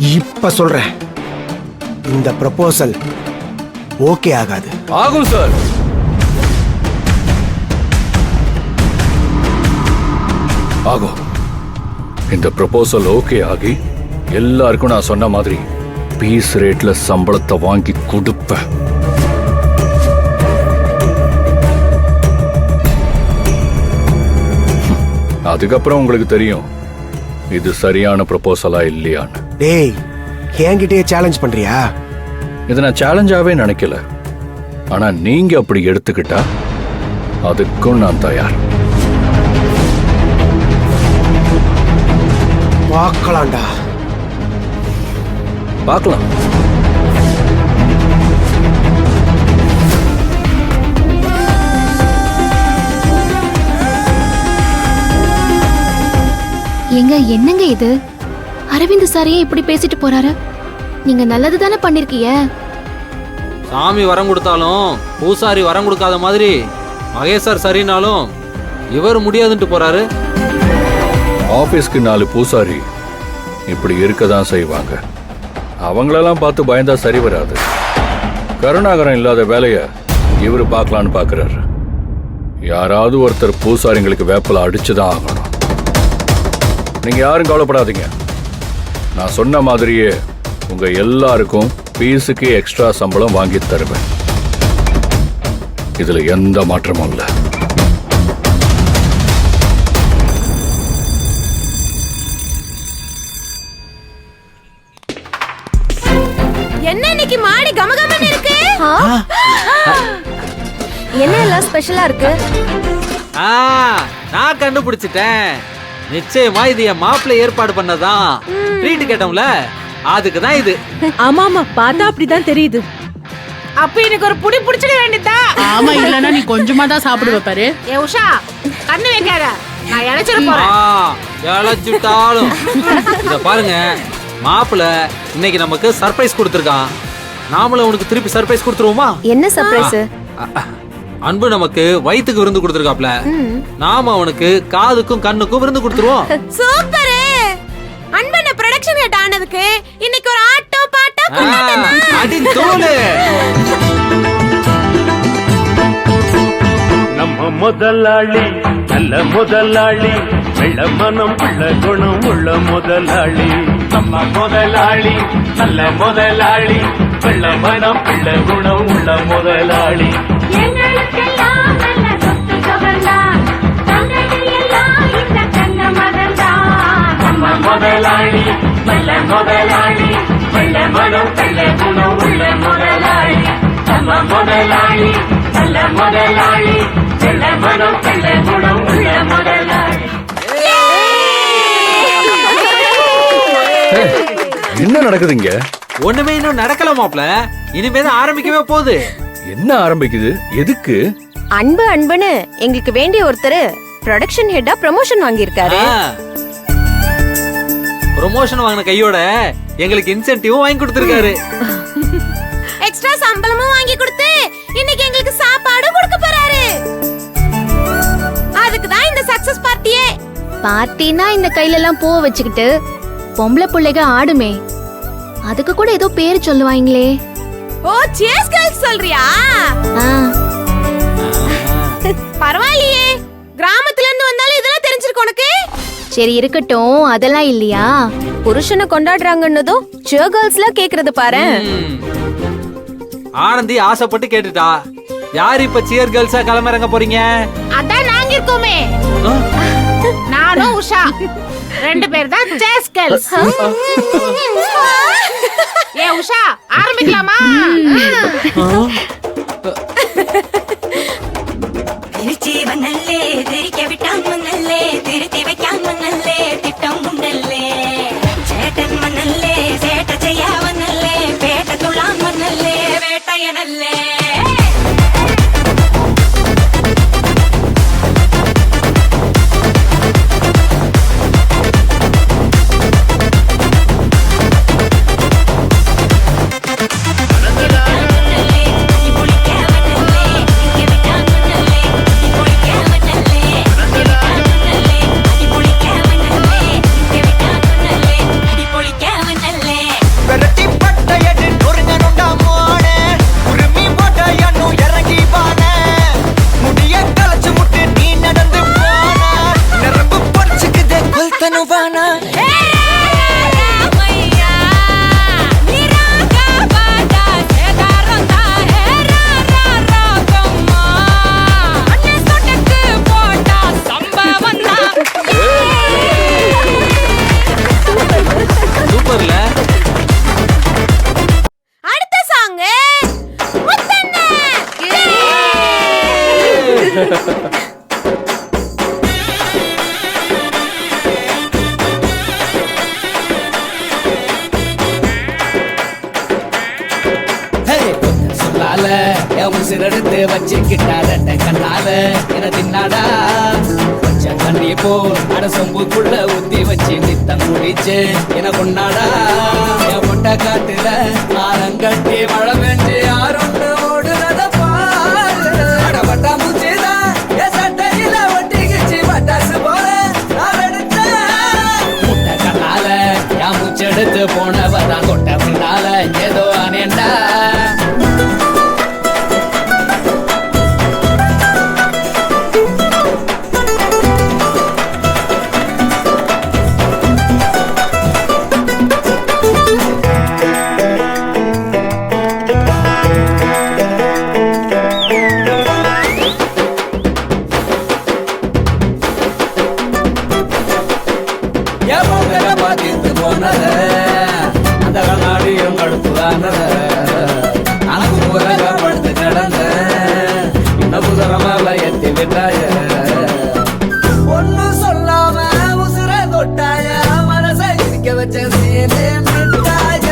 இப்ப சொல்றேன், இந்த ப்ரப்போசல் ஓகே ஆகாது. ஆகும் சார். ஆகும். இந்த ப்ரப்போசல் ஓகே ஆகி எல்லாருக்கும் நான் சொன்ன மாதிரி பீஸ் ரேட்ல சம்பளத்தை வாங்கி கொடுப்பேன். அதுக்கப்புறம் உங்களுக்கு தெரியும் இது சரியான ப்ரப்போசலா இல்லையான்னு. டேய், என்கிட்டயே சேலஞ்ச் பண்றியா? இதை நான் சேலஞ்சாவே நினைக்கல. ஆனா நீங்க அப்படி எடுத்துக்கிட்டா அதுக்கும் நான் தயார். பார்க்கலாம்டா. பார்க்கலாம். எங்க என்னங்க இது? அரவிந்த் சாரையே இப்படி பேசிட்டு போறாரு. நீங்க நல்லது தானே பண்ணிருக்கீங்க. சாமி வரம் கொடுத்தாலும் பூசாரி வரம் கொடுக்காத மாதிரி மகேஷ் சார் சரினாலும் இவர் முடியாதுன்ட்டு போறாரு. ஆபீஸ்க்கு 4 பூசாரி இப்படி இருக்கதான் செய்வாங்க. அவங்களெல்லாம் பார்த்து பயந்தா சரி வராது. கருணாகரம் இல்லாத வேலைய இவரு பார்க்கலான்னு பாக்குறாரு. யாராவது ஒருத்தர் பூசாரிங்களுக்கு வேப்பல அடிச்சுதான் ஆகணும். நீங்க யாரும் கவலைப்படாதீங்க. நான் சொன்ன மாதிரியே உங்க எல்லாருக்கும் பீஸுக்கு எக்ஸ்ட்ரா சம்பளம் வாங்கி தருவேன். இதுல எந்த மாற்றமும் இல்லை. என்ன இன்னைக்கு மாடி கமகமன்னு இருக்கு? என்ன எல்லாம் ஸ்பெஷலா இருக்கு? நான் கண்டுபிடிச்சிட்டேன். நிச்சயமா இது என் மாப்பிள்ளை ஏற்பாடு பண்ணதான். ட்ரீட் கேட்டோம்ல, அதுக்கு தான் இது. ஆமா ஆமா, பார்த்தா அப்படிதான் தெரியுது. அப்ப எனக்கு ஒரு புடி புடிச்சிட வேண்டியதா? ஆமா, இல்லனா நீ கொஞ்சமா தான் சாப்பிடுவ பாரு. ஏ உஷா, கண்ணு வைக்காத, நான் இளைச்சிட போறேன். இளைச்சிட்டாலும் இத பாருங்க, மாப்பிள்ளை இன்னைக்கு நமக்கு சர்ப்ரைஸ் கொடுத்திருக்கான். நாமளும் உனக்கு திருப்பி சர்ப்ரைஸ் கொடுத்துருவோமா? என்ன சர்ப்ரைஸ்? அன்பு நமக்கு வயிற்றுக்கு விருந்து கொடுத்திருக்காப்ல, நாம அவனுக்கு காதுக்கும் கண்ணுக்கும் விருந்து கொடுத்துருவோம். சூப்பர். அன்பன ப்ரொடக்ஷன் ஹெட் ஆனதுக்கு இன்னைக்கு ஒரு ஆட்டோ பாட்டோ கொண்டாட்டமா? அடி தோளே. நம்ம முதலாளி நல்ல முதலாளி, வெள்ள மனம் உள்ள குணம் உள்ள முதலாளி. நம்ம முதலாளி நல்ல முதலாளி, வெள்ள மனம் உள்ள குணம் உள்ள முதலாளி. முதலாளி நல்ல முதலாளி, வெள்ள மனம் உள்ள குணம் உள்ள முதலாளி. நம்ம முதலாளி நல்ல முதலாளி, வெள்ள மனம் உள்ள குணம் உள்ள முதலாளி. என்ன நடக்குதுங்க? ஒண்ணுமே இன்னும் நடக்கல மாப்ள, இனிமே தான் ஆரம்பிக்கவே போகுது. என்ன ஆரம்பிக்குது? எதுக்கு? அன்பு அன்புன்னு எங்களுக்கு வேண்டிய ஒருத்தர் ப்ரொடக்ஷன் ஹெட்டா ப்ரமோஷன் வாங்கியிருக்காரு. ப்ரமோஷன் வாங்கின கையோட எங்களுக்கு இன்சென்டிவும் வாங்கி கொடுத்திருக்காரு. எக்ஸ்ட்ரா சம்பளமும் வாங்கி கொடுத்து இன்னைக்கு எங்களுக்கு சாப்பாடும் கொடுக்க போறாரு. அதுக்கு தான் இந்த சக்சஸ் பார்ட்டியே. பார்ட்டினா இந்த கையில எல்லாம் பூ வச்சுக்கிட்டு பொம்பளை பிள்ளைங்க ஆடுமே, அதுக்கு கூட ஏதோ பேர் சொல்லுவாங்களே. ஓ, சேஸ் கேர்ள்ஸ் சொல்றியா? பரவாயில்லையே, கிராமத்துல இருந்து வந்தாலும் இதெல்லாம் தெரிஞ்சிருக்கு உனக்கு. சரி இருக்கட்டும், அதெல்லாம் இல்லையா? புருஷனை கொண்டாடுறாங்கன்னதும் சியர் கேர்ள்ஸ்லாம் கேக்குறது பாரு. ஆனந்தி ஆசைப்பட்டு கேட்டுட்டா. யார் இப்ப சியர் கேர்ள்ஸா கிளம்பறங்க போறீங்க? அதான் நாங்க இருக்கோமே, நானும் உஷா 2 பேர் தான் சேஸ் கேர்ள்ஸ். ஏ உஷா, ஆரம்பிக்கலாமா? திருச்சி வந்தல்லே, திரிக்க விட்டான் மன்னல்லே, திருத்தி வைக்கான் மன்னல்லே, திட்டம் முன்னல்லே. சேட்டன் மன்னல்லே, சேட்ட செய்ய வந்தல்லே, பேட்ட துளான் மன்னல்லே, வேட்டையனல்லே. மனதிலாக என் உசிரெடுத்து வச்சுக்கிட்டார கண்ணால என தின்னாடா பச்ச தண்ணி போ அட சொம்புக்குள்ள ஊத்தி வச்சு நித்தம் குடிச்சு என கொண்டாடா என் முட்டை காட்டுல ஆரங்கட்டி மழை பெஞ்சு யாருன்னு ஓடுறத பாரு அடப்பட்டா மூச்சுதான் என் சட்டையில ஒட்டிக்கிச்சு பட்டாசு போல நான் எடுத்தேன் முட்டை கண்ணால என் மூச்செடுத்து போனவதான் கொட்ட பின்னால ஏதோ அனேண்டா அந்த கண்ணாடியும் கடுப்புதானத அனகு முறைக படுத்து கிடந்த இன்ன புதரமால எத்தி விட்டாய ஒன்னும் சொல்லாம உசுர தொட்டாய மனசை இருக்க வச்ச சீனே மிட்டாய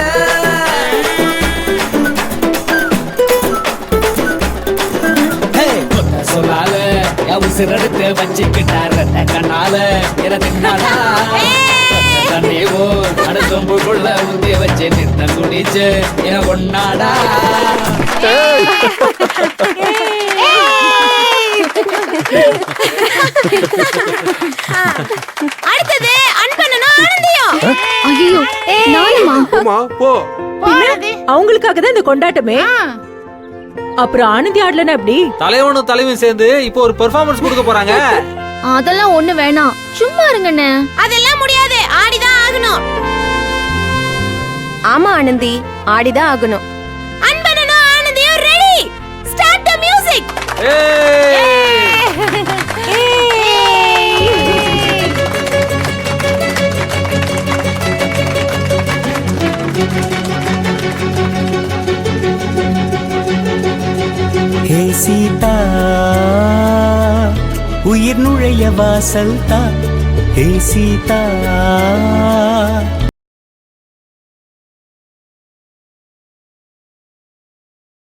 சொல்லால உசிரெடுத்து வச்சுக்கிட்டார் கண்ணால தின்னாடா தண்ணிவோ அடுத்தொம்புக்குள்ள ஊத்தி வச்சு நித்த குடிச்சு என கொண்டாடா அடுத்தது அன்பண்ணனும் ஆனந்தியும். ஐயோ நானுமா? போ. அவங்களுக்காக தான் இந்த கொண்டாட்டமே. அப்புறம் ஆனந்தி ஆடலன்னா எப்படி? தலைவனும் தலைவியும் சேர்ந்து இப்போ ஒரு பெர்ஃபார்மன்ஸ் கொடுக்க போறாங்க. அதெல்லாம் ஒண்ணு வேணாம், சும்மா இருங்கண்ணே. அதெல்லாம் முடியாது, ஆடிதான் ஆகணும். ஆமா ஆனந்தி, ஆடிதான் ஆகணும். அன்பண்ணனும் ஆனந்தியும் ready. Start the music. Hey Seetha உயிர் நுழைய வாசல் தான் ஹே சீதா